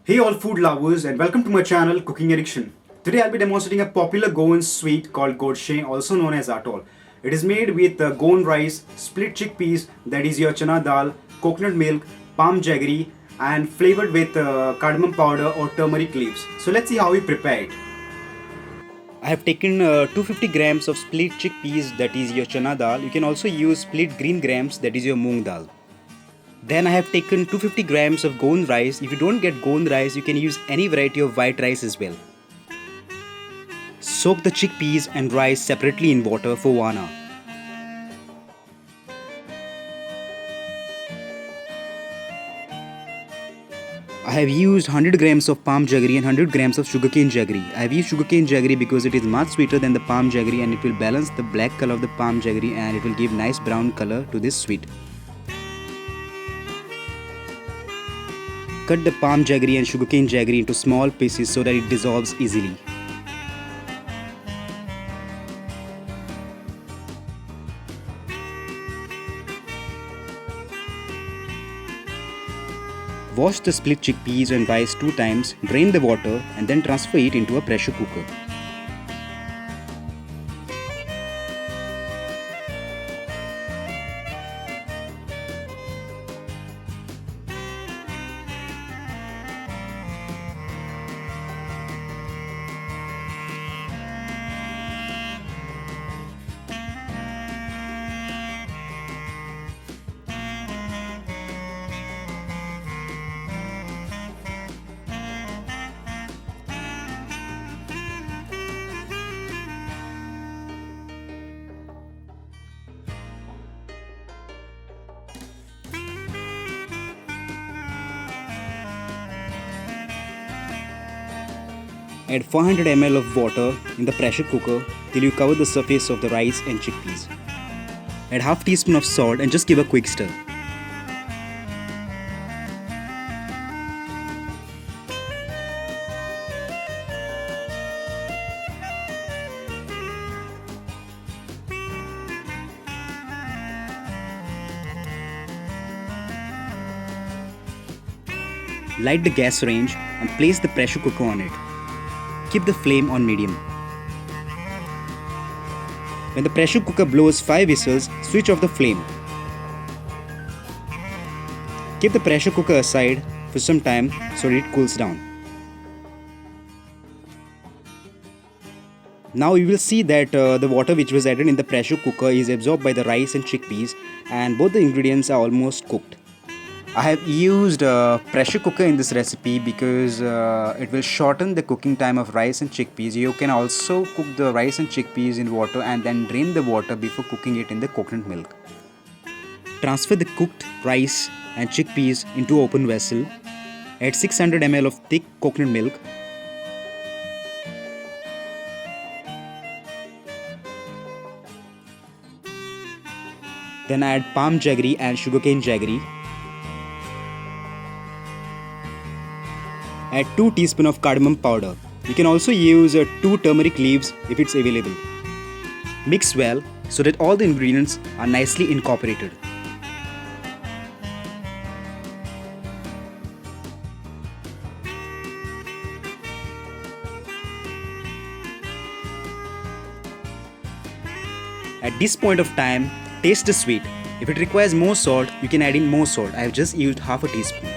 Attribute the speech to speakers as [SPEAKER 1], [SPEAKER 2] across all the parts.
[SPEAKER 1] Hey all food lovers and welcome to my channel Cooking Addiction. Today I'll be demonstrating a popular Goan sweet called Godshe, also known as Atol. It is made with Goan rice, split chickpeas, that is your Channa dal, coconut milk, palm jaggery, and flavored with cardamom powder or turmeric leaves. So let's see how we prepare it. I have taken 250 grams of split chickpeas, that is your Channa dal. You can also use split green grams, that is your moong dal. Then I have taken 250 grams of Goan rice. If you don't get Goan rice, you can use any variety of white rice as well. Soak the chickpeas and rice separately in water for 1 hour. I have used 100 grams of palm jaggery and 100 grams of sugarcane jaggery. I have used sugarcane jaggery because it is much sweeter than the palm jaggery and it will balance the black color of the palm jaggery and it will give nice brown color to this sweet. Cut the palm jaggery and sugarcane jaggery into small pieces so that it dissolves easily. Wash the split chickpeas and rice 2 times, drain the water and then transfer it into a pressure cooker. Add 400 ml of water in the pressure cooker till you cover the surface of the rice and chickpeas. Add half teaspoon of salt and just give a quick stir. Light the gas range and place the pressure cooker on it. Keep the flame on medium. When the pressure cooker blows 5 whistles, switch off the flame. Keep the pressure cooker aside for some time so that it cools down. Now you will see that the water which was added in the pressure cooker is absorbed by the rice and chickpeas and both the ingredients are almost cooked. I have used a pressure cooker in this recipe because it will shorten the cooking time of rice and chickpeas. You can also cook the rice and chickpeas in water and then drain the water before cooking it in the coconut milk. Transfer the cooked rice and chickpeas into open vessel. Add 600 ml of thick coconut milk. Then add palm jaggery and sugarcane jaggery. Add 2 teaspoons of cardamom powder. You can also use 2 turmeric leaves if it's available. Mix well so that all the ingredients are nicely incorporated. At this point of time, taste the sweet. If it requires more salt, you can add in more salt. I have just used half a teaspoon.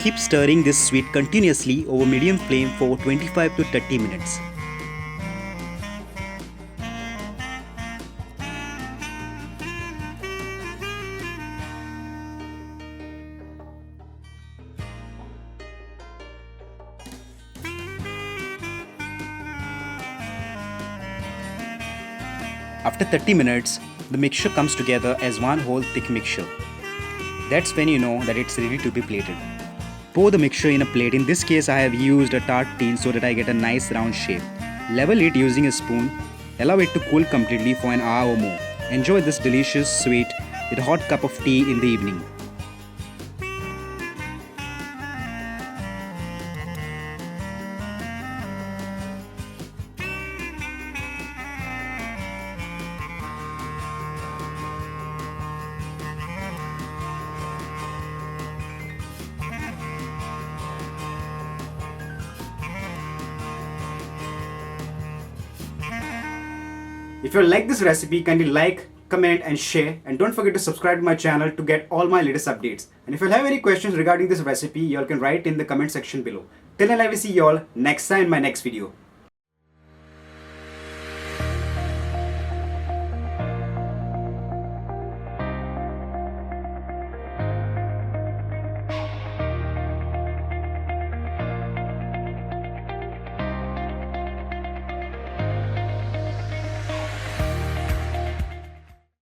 [SPEAKER 1] Keep stirring this sweet continuously over medium flame for 25 to 30 minutes. After 30 minutes, the mixture comes together as one whole thick mixture. That's when you know that it's ready to be plated. Pour the mixture in a plate. In this case, I have used a tart tin so that I get a nice round shape. Level it using a spoon. Allow it to cool completely for an hour or more. Enjoy this delicious sweet with a hot cup of tea in the evening. If you like this recipe, kindly like, comment and share, and don't forget to subscribe to my channel to get all my latest updates. And if you have any questions regarding this recipe, you all can write in the comment section below. Till then, I will see you all next time in my next video.